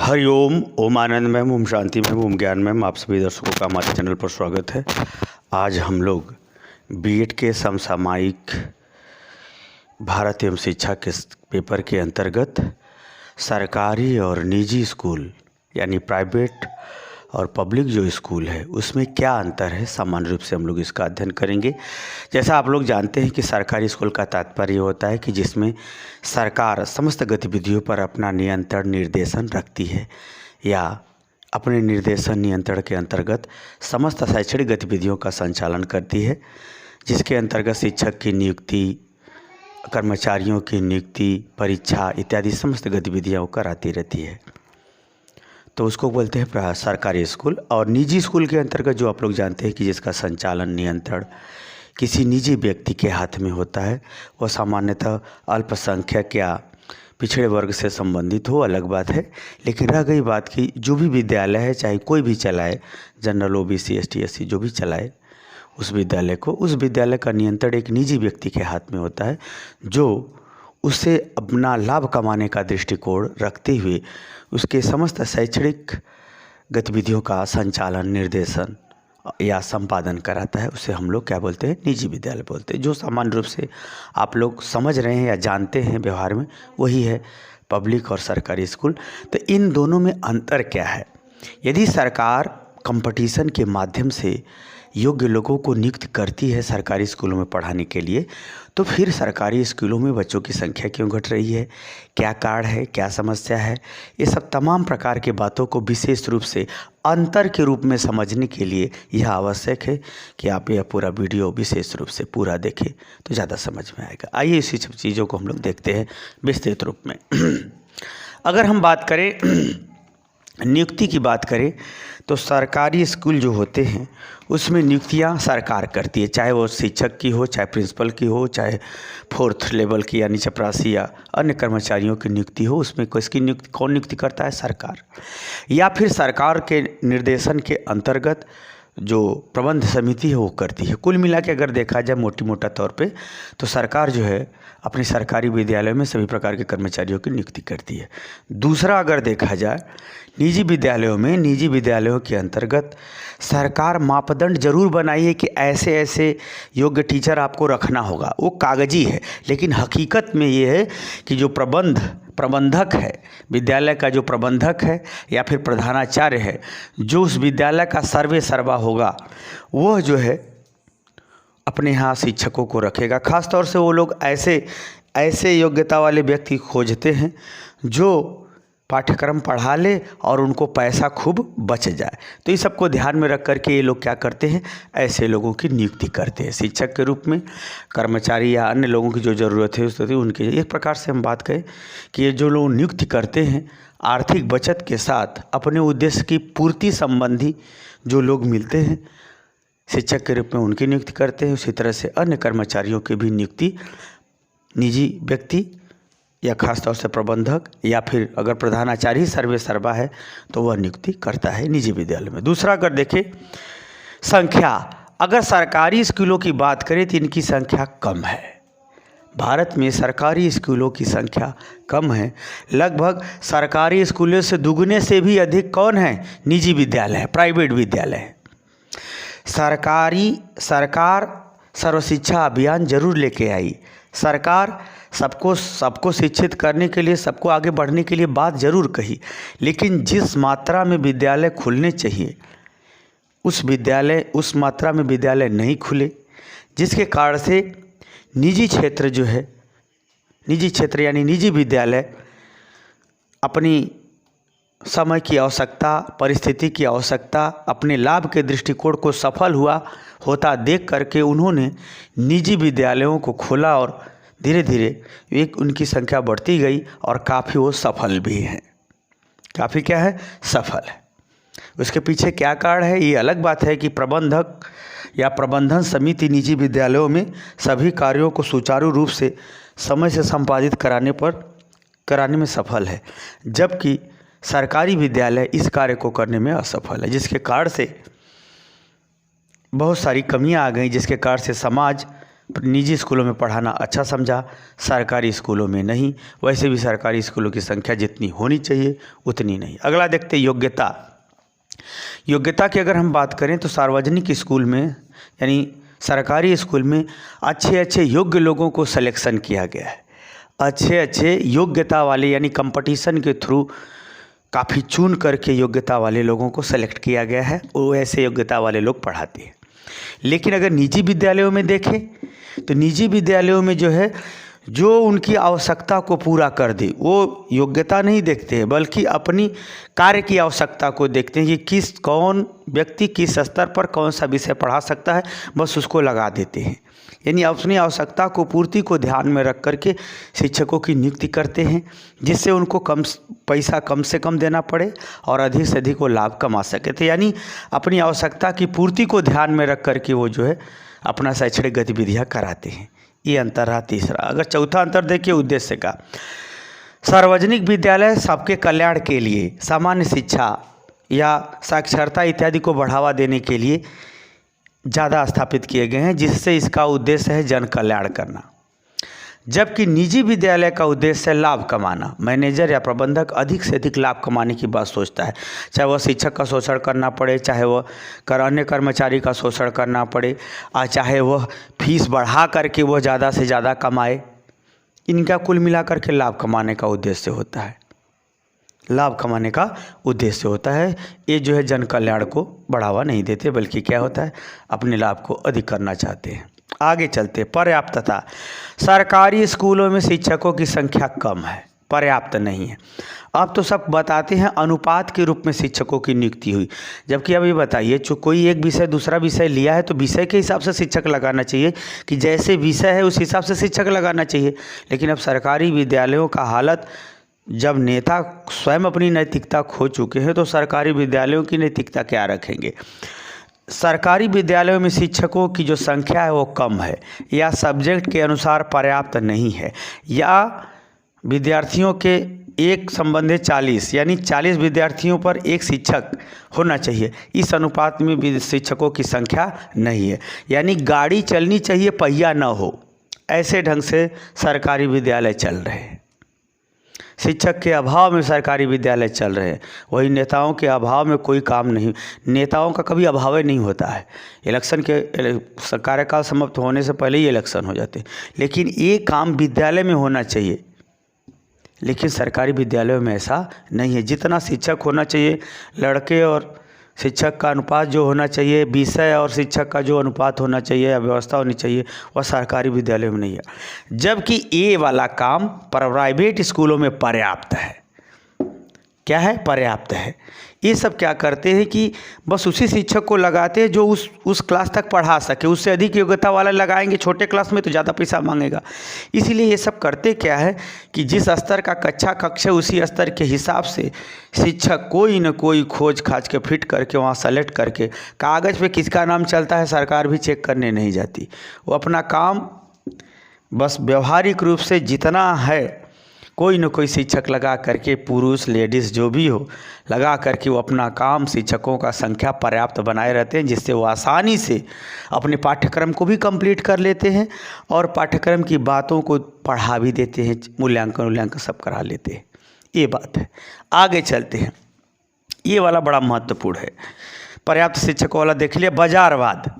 हरिओम, ओम आनंद ma'am, Om Shanti ma'am, ओम ज्ञान ma'am, आप सभी दर्शकों का हमारे चैनल पर स्वागत है। आज हम लोग बीएड के समसामयिक भारत एवं शिक्षा के पेपर के अंतर्गत सरकारी और निजी स्कूल यानी प्राइवेट और पब्लिक जो स्कूल है उसमें क्या अंतर है, सामान्य रूप से हम लोग इसका अध्ययन करेंगे। जैसा आप लोग जानते हैं कि सरकारी स्कूल का तात्पर्य होता है कि जिसमें सरकार समस्त गतिविधियों पर अपना नियंत्रण निर्देशन रखती है या अपने निर्देशन नियंत्रण के अंतर्गत समस्त शैक्षणिक गतिविधियों का संचालन करती है, जिसके अंतर्गत शिक्षक की नियुक्ति, कर्मचारियों की नियुक्ति, परीक्षा इत्यादि समस्त गतिविधियाँ कराती रहती है, तो उसको बोलते हैं सरकारी स्कूल। और निजी स्कूल के अंतर्गत जो आप लोग जानते हैं कि जिसका संचालन नियंत्रण किसी निजी व्यक्ति के हाथ में होता है, वह सामान्यतः अल्पसंख्यक या पिछड़े वर्ग से संबंधित हो, अलग बात है। लेकिन रह गई बात कि जो भी विद्यालय है, चाहे कोई भी चलाए, जनरल, ओबीसी, एसटी, एससी जो भी चलाए उस विद्यालय को, उस विद्यालय का नियंत्रण एक निजी व्यक्ति के हाथ में होता है, जो उससे अपना लाभ कमाने का दृष्टिकोण रखते हुए उसके समस्त शैक्षणिक गतिविधियों का संचालन, निर्देशन या संपादन कराता है। उसे हम लोग क्या बोलते हैं? निजी विद्यालय बोलते हैं। जो सामान्य रूप से आप लोग समझ रहे हैं या जानते हैं व्यवहार में, वही है पब्लिक और सरकारी स्कूल। तो इन दोनों में अंतर क्या है? यदि सरकार कंपटीशन के माध्यम से योग्य लोगों को नियुक्त करती है सरकारी स्कूलों में पढ़ाने के लिए, तो फिर सरकारी स्कूलों में बच्चों की संख्या क्यों घट रही है, क्या कारण है, क्या समस्या है, ये सब तमाम प्रकार के बातों को विशेष रूप से अंतर के रूप में समझने के लिए यह आवश्यक है कि आप यह पूरा वीडियो विशेष रूप से पूरा देखें तो ज़्यादा समझ में आएगा। आइए इसी सब चीज़ों को हम लोग देखते हैं विस्तृत रूप में। अगर हम बात करें नियुक्ति की बात करें तो सरकारी स्कूल जो होते हैं उसमें नियुक्तियां सरकार करती है, चाहे वो शिक्षक की हो, चाहे प्रिंसिपल की हो, चाहे 4th लेवल की यानी चपरासी या अन्य कर्मचारियों की नियुक्ति हो, उसमें किसकी नियुक्ति, कौन नियुक्ति करता है? सरकार। या फिर सरकार के निर्देशन के अंतर्गत जो प्रबंध समिति है वो करती है। कुल मिला के अगर देखा जाए मोटा तौर पे तो सरकार जो है अपने सरकारी विद्यालयों में सभी प्रकार के कर्मचारियों की नियुक्ति करती है। दूसरा अगर देखा जाए निजी विद्यालयों में, निजी विद्यालयों के अंतर्गत सरकार मापदंड जरूर बनाई है कि ऐसे ऐसे योग्य टीचर आपको रखना होगा, वो कागजी है, लेकिन हकीकत में ये है कि जो प्रबंधक है, विद्यालय का जो प्रबंधक है या फिर प्रधानाचार्य है, जो उस विद्यालय का सर्वे सर्वा होगा, वह जो है अपने यहाँ शिक्षकों को रखेगा। खास तौर से वो लोग ऐसे योग्यता वाले व्यक्ति खोजते हैं जो पाठ्यक्रम पढ़ा ले और उनको पैसा खूब बच जाए। तो इस सबको ध्यान में रख करके ये लोग क्या करते हैं? ऐसे लोगों की नियुक्ति करते हैं शिक्षक के रूप में, कर्मचारी या अन्य लोगों की जो ज़रूरत है उस उनके। एक प्रकार से हम बात करें कि ये जो लोग नियुक्ति करते हैं आर्थिक बचत के साथ अपने उद्देश्य की पूर्ति संबंधी जो लोग मिलते हैं शिक्षक के रूप में, उनकी नियुक्ति करते हैं। उसी तरह से अन्य कर्मचारियों की भी नियुक्ति निजी व्यक्ति या खासतौर से प्रबंधक या फिर अगर प्रधानाचार्य सर्वे सर्वा है तो वह नियुक्ति करता है निजी विद्यालय में। दूसरा अगर देखें संख्या, अगर सरकारी स्कूलों की बात करें तो इनकी संख्या कम है। भारत में सरकारी स्कूलों की संख्या कम है। लगभग सरकारी स्कूलों से दुगने से भी अधिक कौन है? निजी विद्यालय है, प्राइवेट विद्यालय है। सरकार सर्व शिक्षा अभियान जरूर लेके आई। सरकार सबको शिक्षित करने के लिए, सबको आगे बढ़ने के लिए बात जरूर कही, लेकिन जिस मात्रा में विद्यालय खुलने चाहिए उस मात्रा में विद्यालय नहीं खुले, जिसके कारण से निजी क्षेत्र यानी निजी विद्यालय अपनी समय की आवश्यकता, परिस्थिति की आवश्यकता, अपने लाभ के दृष्टिकोण को सफल होता देख करके उन्होंने निजी विद्यालयों को खोला और धीरे धीरे एक उनकी संख्या बढ़ती गई और काफ़ी वो सफल भी हैं। काफ़ी क्या है? सफल है। उसके पीछे क्या कारण है ये अलग बात है कि प्रबंधक या प्रबंधन समिति निजी विद्यालयों में सभी कार्यों को सुचारू रूप से समय से संपादित कराने में सफल है, जबकि सरकारी विद्यालय इस कार्य को करने में असफल है, जिसके कारण से बहुत सारी कमियां आ गई, जिसके कारण से समाज निजी स्कूलों में पढ़ाना अच्छा समझा, सरकारी स्कूलों में नहीं। वैसे भी सरकारी स्कूलों की संख्या जितनी होनी चाहिए उतनी नहीं। अगला देखते योग्यता। योग्यता की अगर हम बात करें तो सार्वजनिक स्कूल में यानी सरकारी स्कूल में अच्छे अच्छे योग्य लोगों को सिलेक्शन किया गया है। अच्छे अच्छे योग्यता वाले यानी कंपटीशन के थ्रू काफ़ी चुन करके योग्यता वाले लोगों को सेलेक्ट किया गया है, वो ऐसे योग्यता वाले लोग पढ़ाते हैं। लेकिन अगर निजी विद्यालयों में देखें तो निजी विद्यालयों में जो है जो उनकी आवश्यकता को पूरा कर दे वो योग्यता नहीं देखते हैं, बल्कि अपनी कार्य की आवश्यकता को देखते हैं कि कौन व्यक्ति किस स्तर पर कौन सा विषय पढ़ा सकता है, बस उसको लगा देते हैं। यानी अपनी आवश्यकता को पूर्ति को ध्यान में रख करके शिक्षकों की नियुक्ति करते हैं, जिससे उनको पैसा कम से कम देना पड़े और अधिक से अधिक वो लाभ कमा सके। तो यानी अपनी आवश्यकता की पूर्ति को ध्यान में रख करके वो जो है अपना शैक्षणिक गतिविधियाँ कराते हैं। ये अंतर रहा तीसरा। अगर चौथा अंतर देखिए उद्देश्य का, सार्वजनिक विद्यालय सबके कल्याण के लिए, सामान्य शिक्षा या साक्षरता इत्यादि को बढ़ावा देने के लिए ज़्यादा स्थापित किए गए हैं, जिससे इसका उद्देश्य है जन कल्याण करना। जबकि निजी विद्यालय का उद्देश्य है लाभ कमाना। मैनेजर या प्रबंधक अधिक से अधिक लाभ कमाने की बात सोचता है, चाहे वह शिक्षक का शोषण करना पड़े, चाहे वह अन्य कर्मचारी का शोषण करना पड़े, और चाहे वह फीस बढ़ा करके वह ज़्यादा से ज़्यादा कमाए। इनका कुल मिलाकर के लाभ कमाने का उद्देश्य होता है, लाभ कमाने का उद्देश्य होता है। ये जो है जन कल्याण को बढ़ावा नहीं देते, बल्कि क्या होता है अपने लाभ को अधिक करना चाहते हैं। आगे चलते, पर्याप्तता। सरकारी स्कूलों में शिक्षकों की संख्या कम है, पर्याप्त नहीं है। अब तो सब बताते हैं अनुपात के रूप में शिक्षकों की नियुक्ति हुई, जबकि अब ये बताइए जो कोई एक विषय दूसरा विषय लिया है तो विषय के हिसाब से शिक्षक लगाना चाहिए कि जैसे विषय है उस हिसाब से शिक्षक लगाना चाहिए। लेकिन अब सरकारी विद्यालयों का हालत, जब नेता स्वयं अपनी नैतिकता खो चुके हैं तो सरकारी विद्यालयों की नैतिकता क्या रखेंगे। सरकारी विद्यालयों में शिक्षकों की जो संख्या है वो कम है, या सब्जेक्ट के अनुसार पर्याप्त नहीं है, या विद्यार्थियों के एक संबंधित 40 यानी 40 विद्यार्थियों पर एक शिक्षक होना चाहिए, इस अनुपात में शिक्षकों की संख्या नहीं है। यानी गाड़ी चलनी चाहिए पहिया न हो, ऐसे ढंग से सरकारी विद्यालय चल रहे हैं। शिक्षक के अभाव में सरकारी विद्यालय चल रहे हैं, वही नेताओं के अभाव में कोई काम नहीं। नेताओं का कभी अभाव ही नहीं होता है, इलेक्शन के कार्यकाल समाप्त होने से पहले ही इलेक्शन हो जाते हैं, लेकिन ये काम विद्यालय में होना चाहिए। लेकिन सरकारी विद्यालयों में ऐसा नहीं है। जितना शिक्षक होना चाहिए, लड़के और शिक्षक का अनुपात जो होना चाहिए, विषय और शिक्षक का जो अनुपात होना चाहिए या व्यवस्था होनी चाहिए, वह सरकारी विद्यालयों में नहीं है। जबकि ये वाला काम प्राइवेट स्कूलों में पर्याप्त है। क्या है? पर्याप्त है। ये सब क्या करते हैं कि बस उसी शिक्षक को लगाते हैं जो उस क्लास तक पढ़ा सके, उससे अधिक योग्यता वाला लगाएंगे छोटे क्लास में तो ज़्यादा पैसा मांगेगा। इसीलिए ये सब करते क्या है कि जिस स्तर का कक्षा उसी स्तर के हिसाब से शिक्षक कोई न कोई खोज खाज के फिट करके वहाँ सेलेक्ट करके, कागज़ पे किसका नाम चलता है सरकार भी चेक करने नहीं जाती। वो अपना काम बस व्यवहारिक रूप से जितना है कोई न कोई शिक्षक लगा करके, पुरुष लेडीज़ जो भी हो, लगा करके वो अपना काम, शिक्षकों का संख्या पर्याप्त बनाए रहते हैं, जिससे वो आसानी से अपने पाठ्यक्रम को भी कंप्लीट कर लेते हैं और पाठ्यक्रम की बातों को पढ़ा भी देते हैं, मूल्यांकन सब करा लेते हैं। ये बात है। आगे चलते हैं, ये वाला बड़ा महत्वपूर्ण है। पर्याप्त शिक्षकों वाला देख लिया। बाजारवाद।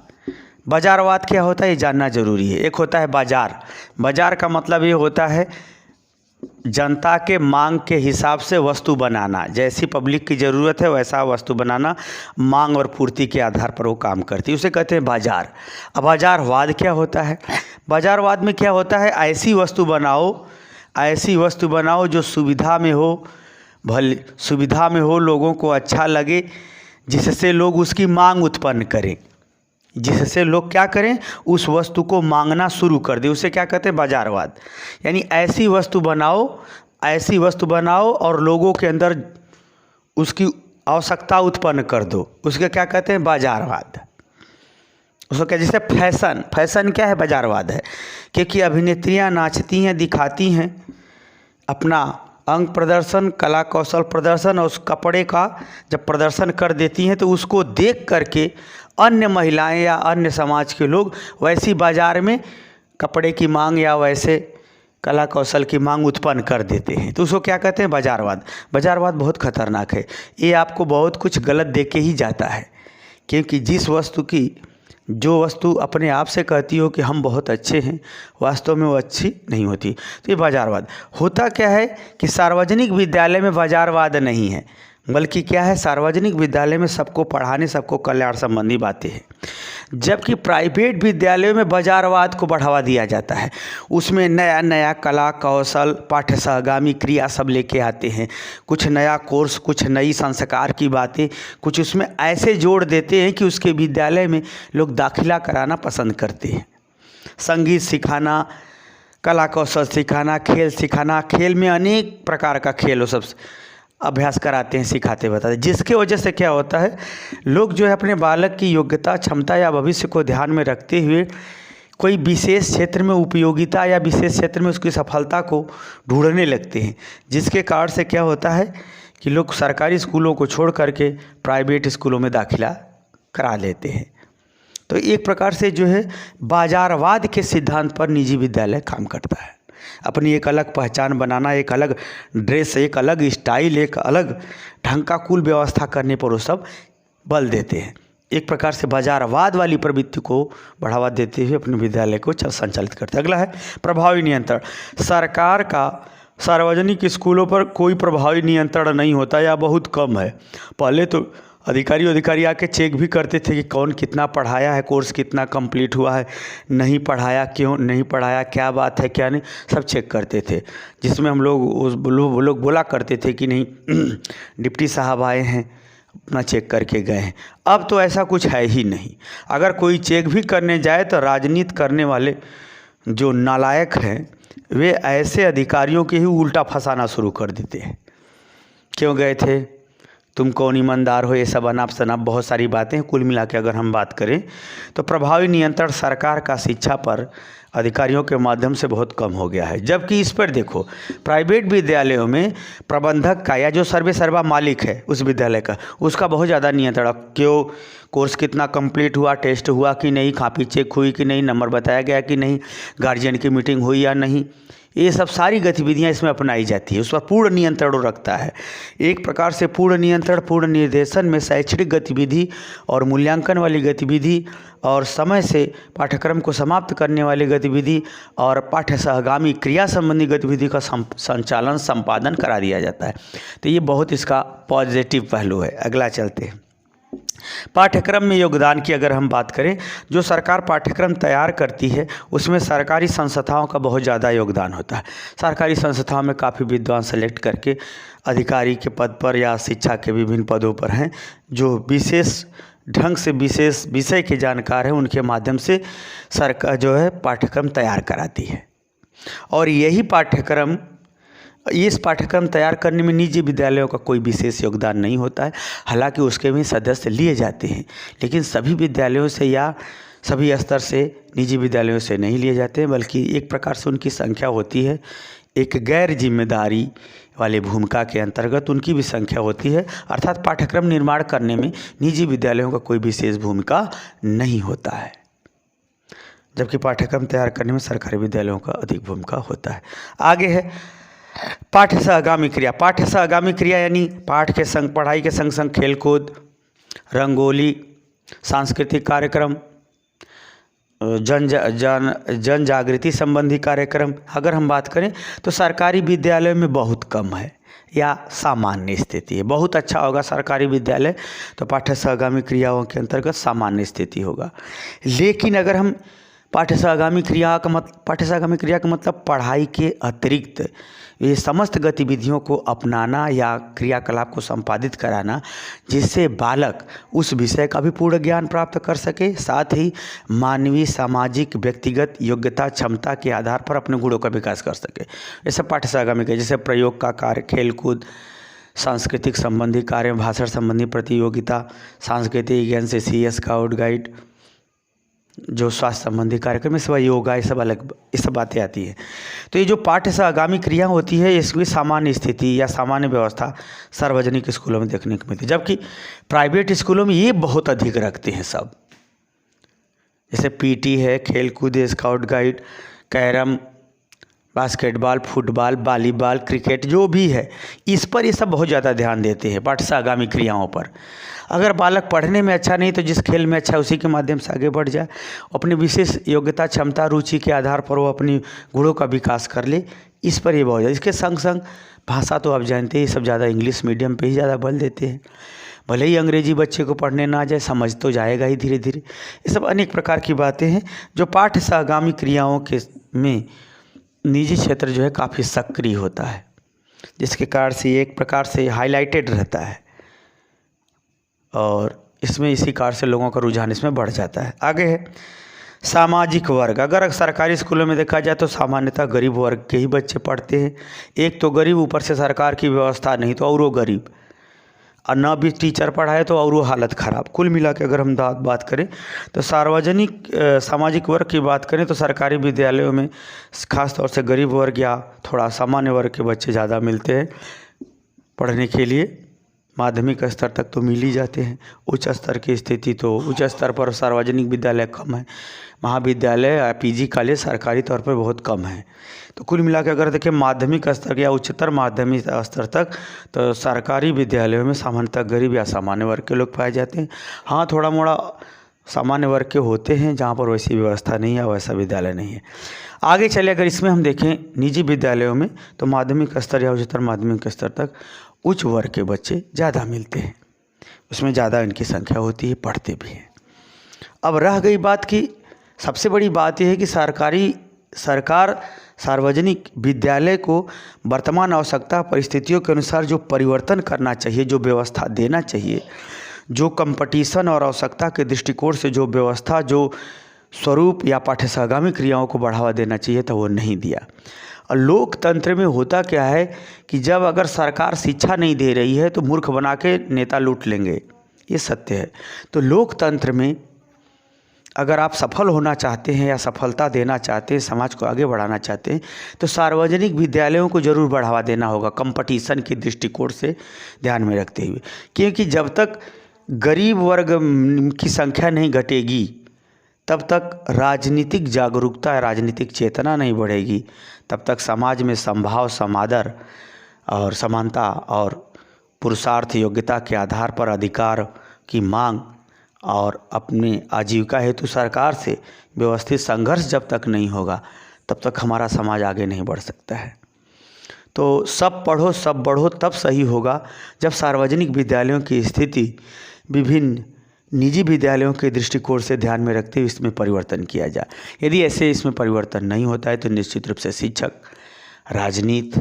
बाजारवाद क्या होता है ये जानना जरूरी है। एक होता है बाजार। बाजार का मतलब ये होता है जनता के मांग के हिसाब से वस्तु बनाना, जैसी पब्लिक की ज़रूरत है वैसा वस्तु बनाना, मांग और पूर्ति के आधार पर वो काम करती है, उसे कहते हैं बाजार। अब बाजारवाद क्या होता है? बाजारवाद में क्या होता है, ऐसी वस्तु बनाओ जो सुविधा में हो, लोगों को अच्छा लगे, जिससे लोग उसकी मांग उत्पन्न करें, जिससे लोग क्या करें, उस वस्तु को मांगना शुरू कर दे, उसे क्या कहते हैं बाजारवाद। यानी ऐसी वस्तु बनाओ और लोगों के अंदर उसकी आवश्यकता उत्पन्न कर दो, उसके क्या कहते हैं बाजारवाद। उसको क्या, जैसे फैशन क्या है, बाजारवाद है। क्योंकि अभिनेत्रियां नाचती हैं, दिखाती हैं अपना अंग प्रदर्शन, कला कौशल प्रदर्शन, और उस कपड़े का जब प्रदर्शन कर देती हैं तो उसको देख करके अन्य महिलाएं या अन्य समाज के लोग वैसी बाजार में कपड़े की मांग या वैसे कला कौशल की मांग उत्पन्न कर देते हैं, तो उसको क्या कहते हैं? बाजारवाद। बाजारवाद बहुत खतरनाक है। ये आपको बहुत कुछ गलत दे के ही जाता है, क्योंकि जो वस्तु अपने आप से कहती हो कि हम बहुत अच्छे हैं, वास्तव में वो अच्छी नहीं होती। तो ये बाजारवाद होता क्या है कि सार्वजनिक विद्यालय में बाजारवाद नहीं है, बल्कि क्या है, सार्वजनिक विद्यालय में सबको पढ़ाने, सबको कल्याण संबंधी बातें हैं। जबकि प्राइवेट विद्यालयों में बाजारवाद को बढ़ावा दिया जाता है। उसमें नया नया कला कौशल पाठ्य सहगामी क्रिया सब लेके आते हैं, कुछ नया कोर्स, कुछ नई संस्कार की बातें, कुछ उसमें ऐसे जोड़ देते हैं कि उसके विद्यालय में लोग दाखिला कराना पसंद करते हैं। संगीत सिखाना, कला कौशल सिखाना, खेल सिखाना, खेल में अनेक प्रकार का खेल वो सब अभ्यास कराते हैं, सिखाते बताते, जिसके वजह से क्या होता है, लोग जो है अपने बालक की योग्यता, क्षमता या भविष्य को ध्यान में रखते हुए कोई विशेष क्षेत्र में उपयोगिता या विशेष क्षेत्र में उसकी सफलता को ढूंढने लगते हैं, जिसके कारण से क्या होता है कि लोग सरकारी स्कूलों को छोड़ करके प्राइवेट स्कूलों में दाखिला करा लेते हैं। तो एक प्रकार से जो है बाजारवाद के सिद्धांत पर निजी विद्यालय काम करता है। अपनी एक अलग पहचान बनाना, एक अलग ड्रेस, एक अलग स्टाइल, एक अलग ढंग का कुल व्यवस्था करने पर वो सब बल देते हैं। एक प्रकार से बाजारवाद वाली प्रवृत्ति को बढ़ावा देते हुए अपने विद्यालय को संचालित करते हैं। अगला है प्रभावी नियंत्रण। सरकार का सार्वजनिक स्कूलों पर कोई प्रभावी नियंत्रण नहीं होता या बहुत कम है। पहले तो अधिकारी आके चेक भी करते थे कि कौन कितना पढ़ाया है, कोर्स कितना कंप्लीट हुआ है, नहीं पढ़ाया, क्यों नहीं पढ़ाया, क्या बात है क्या नहीं, सब चेक करते थे। जिसमें हम लोग बोला करते थे कि नहीं डिप्टी साहब आए हैं, अपना चेक करके गए हैं। अब तो ऐसा कुछ है ही नहीं। अगर कोई चेक भी करने जाए तो राजनीति करने वाले जो नालायक हैं वे ऐसे अधिकारियों के ही उल्टा फंसाना शुरू कर देते हैं। क्यों गए थे, तुम कौन ईमानदार हो, ये सब अनाप शनाप बहुत सारी बातें हैं। कुल मिला के अगर हम बात करें तो प्रभावी नियंत्रण सरकार का शिक्षा पर अधिकारियों के माध्यम से बहुत कम हो गया है। जबकि इस पर देखो, प्राइवेट विद्यालयों में प्रबंधक का या जो सर्वा मालिक है उस विद्यालय का, उसका बहुत ज़्यादा नियंत्रण, क्यों कोर्स कितना कंप्लीट हुआ, टेस्ट हुआ कि नहीं, कॉपी चेक हुई कि नहीं, नंबर बताया गया कि नहीं, गार्जियन की मीटिंग हुई या नहीं, ये सब सारी गतिविधियां इसमें अपनाई जाती है। उस पर पूर्ण नियंत्रण रखता है। एक प्रकार से पूर्ण नियंत्रण, पूर्ण निर्देशन में शैक्षणिक गतिविधि और मूल्यांकन वाली गतिविधि और समय से पाठ्यक्रम को समाप्त करने वाली गतिविधि और पाठ्य सहगामी क्रिया संबंधी गतिविधि का संचालन संपादन करा दिया जाता है। तो ये बहुत इसका पॉजिटिव पहलू है। अगला चलते हैं। पाठ्यक्रम में योगदान की अगर हम बात करें, जो सरकार पाठ्यक्रम तैयार करती है उसमें सरकारी संस्थाओं का बहुत ज़्यादा योगदान होता है। सरकारी संस्थाओं में काफ़ी विद्वान सेलेक्ट करके अधिकारी के पद पर या शिक्षा के विभिन्न पदों पर हैं, जो विशेष ढंग से विशेष विषय के जानकार हैं, उनके माध्यम से सरकार जो है पाठ्यक्रम तैयार कराती है। और इस पाठ्यक्रम तैयार करने में निजी विद्यालयों का कोई विशेष योगदान नहीं होता है। हालांकि उसके भी सदस्य लिए जाते हैं, लेकिन सभी विद्यालयों से या सभी स्तर से निजी विद्यालयों से नहीं लिए जाते हैं, बल्कि एक प्रकार से उनकी संख्या होती है। एक गैर जिम्मेदारी वाले भूमिका के अंतर्गत उनकी भी संख्या होती है, अर्थात पाठ्यक्रम निर्माण करने में निजी विद्यालयों का कोई विशेष भूमिका नहीं होता है, जबकि पाठ्यक्रम तैयार करने में सरकारी विद्यालयों का अधिक भूमिका होता है। आगे है पाठ्य सहगामी क्रिया। पाठ्य सहगामी क्रिया यानी पढ़ाई के संग संग खेलकूद, रंगोली, सांस्कृतिक कार्यक्रम, जन जागृति संबंधी कार्यक्रम अगर हम बात करें तो सरकारी विद्यालयों में बहुत कम है या सामान्य स्थिति है। बहुत अच्छा होगा सरकारी विद्यालय तो पाठ्य सहगामी क्रियाओं के अंतर्गत सामान्य स्थिति होगा। लेकिन अगर हम पाठ्य सहगामी क्रिया का मतलब पढ़ाई के अतिरिक्त ये समस्त गतिविधियों को अपनाना या क्रियाकलाप को संपादित कराना, जिससे बालक उस विषय का भी पूर्ण ज्ञान प्राप्त कर सके, साथ ही मानवीय, सामाजिक, व्यक्तिगत योग्यता, क्षमता के आधार पर अपने गुणों का विकास कर सके। ये सब पाठ्य सहगामी क्रिया, जैसे प्रयोग का कार्य, खेलकूद, सांस्कृतिक संबंधी कार्य, भाषण संबंधी प्रतियोगिता, सांस्कृतिक ज्ञान से CS स्काउट गाइड, जो स्वास्थ्य संबंधी कार्यक्रम, इस योगा, ये सब अलग, ये सब बातें आती है। तो ये जो पाठ्य सहगामी क्रिया होती है इसकी सामान्य स्थिति या सामान्य व्यवस्था सार्वजनिक स्कूलों में देखने को मिलती है, जबकि प्राइवेट स्कूलों में ये बहुत अधिक रखते हैं सब। जैसे PT है, खेल कूद, scout guide, carrom, basketball, football, volleyball, cricket जो भी है, इस पर ये सब बहुत ज़्यादा ध्यान देते हैं, पाठ से आगामी क्रियाओं पर। अगर बालक पढ़ने में अच्छा नहीं तो जिस खेल में अच्छा है उसी के माध्यम से आगे बढ़ जाए, अपनी विशेष योग्यता, क्षमता, रुचि के आधार पर वो अपनी गुणों का विकास कर ले, इस पर ये बहुत ज़्यादा। इसके संग संग भाषा तो आप जानते हैं, सब ज़्यादा इंग्लिश मीडियम पे ही ज़्यादा बल देते हैं। भले ही अंग्रेजी बच्चे को पढ़ने ना आ जाए, समझ तो जाएगा ही धीरे धीरे। ये सब अनेक प्रकार की बातें हैं जो पाठ से आगामी क्रियाओं के में निजी क्षेत्र जो है काफ़ी सक्रिय होता है, जिसके कारण से एक प्रकार से हाईलाइटेड रहता है और इसमें इसी कारण से लोगों का रुझान इसमें बढ़ जाता है। आगे है सामाजिक वर्ग। अगर सरकारी स्कूलों में देखा जाए तो सामान्यतः गरीब वर्ग के ही बच्चे पढ़ते हैं। एक तो गरीब, ऊपर से सरकार की व्यवस्था नहीं तो और वो गरीब, और न भी टीचर पढ़ाए तो और वो हालत ख़राब। कुल मिला के अगर हम बात करें तो सार्वजनिक सामाजिक वर्ग की बात करें तो सरकारी विद्यालयों में खास तौर से गरीब वर्ग या थोड़ा सामान्य वर्ग के बच्चे ज़्यादा मिलते हैं पढ़ने के लिए। माध्यमिक स्तर तक तो मिल ही जाते हैं। उच्च स्तर की स्थिति तो उच्च स्तर पर सार्वजनिक विद्यालय कम है, महाविद्यालय या पीजी कॉलेज सरकारी तौर पर बहुत कम है। तो कुल मिला के अगर देखें माध्यमिक स्तर या उच्चतर माध्यमिक स्तर तक तो सरकारी विद्यालयों में सामान्यतः गरीब या सामान्य वर्ग के लोग पाए जाते हैं। हाँ, थोड़ा मोड़ा सामान्य वर्ग के होते हैं जहाँ पर वैसी व्यवस्था नहीं है, वैसा विद्यालय नहीं है। आगे चले अगर इसमें हम देखें निजी विद्यालयों में तो माध्यमिक स्तर या उच्चतर माध्यमिक स्तर तक उच्च वर्ग के बच्चे ज़्यादा मिलते हैं, उसमें ज़्यादा इनकी संख्या होती है, पढ़ते भी हैं। अब रह गई बात की सबसे बड़ी बात यह है कि सरकार सार्वजनिक विद्यालय को वर्तमान आवश्यकता परिस्थितियों के अनुसार जो परिवर्तन करना चाहिए, जो व्यवस्था देना चाहिए, जो कंपटीशन और आवश्यकता के दृष्टिकोण से जो व्यवस्था, जो स्वरूप या पाठ्यसागामी क्रियाओं को बढ़ावा देना चाहिए था वो नहीं दिया। और लोकतंत्र में होता क्या है कि जब अगर सरकार शिक्षा नहीं दे रही है तो मूर्ख बना के नेता लूट लेंगे, ये सत्य है। तो लोकतंत्र में अगर आप सफल होना चाहते हैं या सफलता देना चाहते हैं, समाज को आगे बढ़ाना चाहते हैं तो सार्वजनिक विद्यालयों को ज़रूर बढ़ावा देना होगा कंपटीशन के दृष्टिकोण से ध्यान में रखते हुए। क्योंकि जब तक गरीब वर्ग की संख्या नहीं घटेगी तब तक राजनीतिक जागरूकता, राजनीतिक चेतना नहीं बढ़ेगी, तब तक समाज में समभाव, समादर और समानता और पुरुषार्थ योग्यता के आधार पर अधिकार की मांग और अपनी आजीविका हेतु सरकार से व्यवस्थित संघर्ष जब तक नहीं होगा तब तक हमारा समाज आगे नहीं बढ़ सकता है। तो सब पढ़ो सब बढ़ो तब सही होगा जब सार्वजनिक विद्यालयों की स्थिति विभिन्न निजी विद्यालयों के दृष्टिकोण से ध्यान में रखते हुए इसमें परिवर्तन किया जाए। यदि ऐसे इसमें परिवर्तन नहीं होता है तो निश्चित रूप से शिक्षक, राजनीति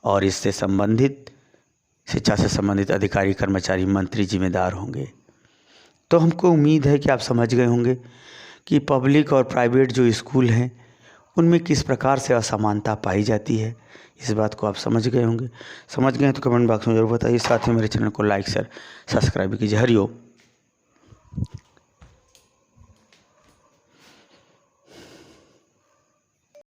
और इससे संबंधित शिक्षा से संबंधित अधिकारी, कर्मचारी, मंत्री जिम्मेदार होंगे। तो हमको उम्मीद है कि आप समझ गए होंगे कि पब्लिक और प्राइवेट जो स्कूल हैं उनमें किस प्रकार से असमानता पाई जाती है। इस बात को आप समझ गए होंगे। समझ गए तो कमेंट बॉक्स में जरूर बताइए। साथ ही मेरे चैनल को लाइक, शेयर, सब्सक्राइब कीजिए। हरिओम।